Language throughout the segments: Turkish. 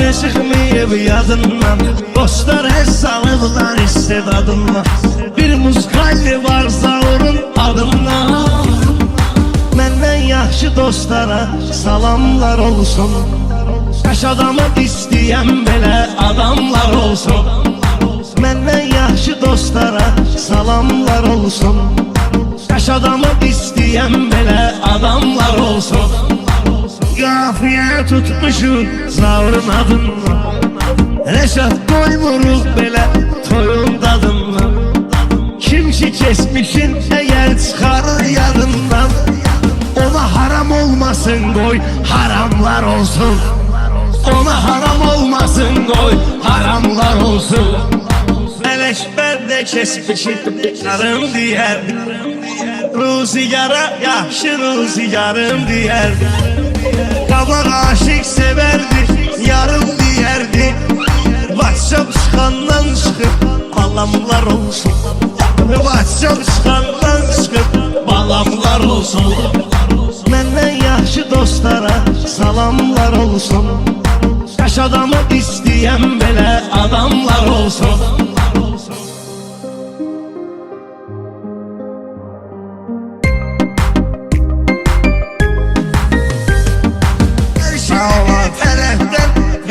Niye çıkmayıp yadından? Dostlar hesabılar istedadınla. Bir muzkalli var Zaur'un adına. Menden yaxşı dostlara salamlar olsun. Kaş adamı isteyen belə adamlar olsun. Menden yaxşı dostlara salamlar olsun. Kaş adamı isteyen belə adamlar olsun. Kafiye tutmuşum Zaur'un adına. Reşat koymuruz belə toyun dadına. Kim ki kesmişin eğer çıkarır yadından, ona haram olmasın koy haramlar olsun. Ona haram olmasın koy haramlar olsun. Eleşber de kesmişin yarım diyer. Ruzigara yaxşı ruzigarım diyer. Kabak aşık severdi yarım diyerdi. WhatsApp çıkandan çıkıp balamlar olsun. WhatsApp çıkandan çıkıp balamlar olsun. Menden yaxşı dostlara salamlar olsun. Kaş adamı isteyen belə adamlar olsun.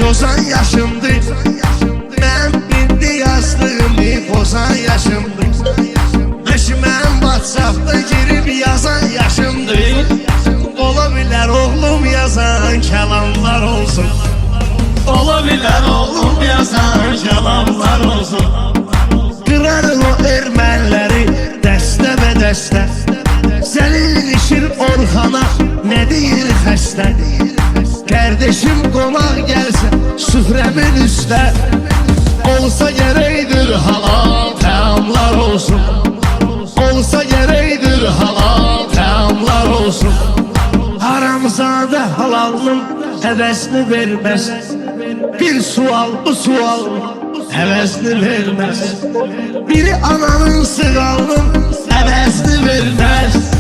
Yozan yaşımdı, ben bindi yazdığımı pozan yaşımdı. Leşimən WhatsApp'da girip yazan yaşımdı. Olabilir oğlum yazan kelamlar olsun. Olabilir oğlum yazan kelamlar olsun. Kırarım o ermənləri dəstə və dəstə. Zəlilişir Orxana ne deyir xəstə. Kardeşim konak gelse süfremin üstte, olsa gerektir halal təamlar olsun. Olsa gerektir halal təamlar olsun. Haramzade halalın hevesini vermez. Bir sual bu sual hevesini vermez. Biri ananın sığalının hevesini vermez.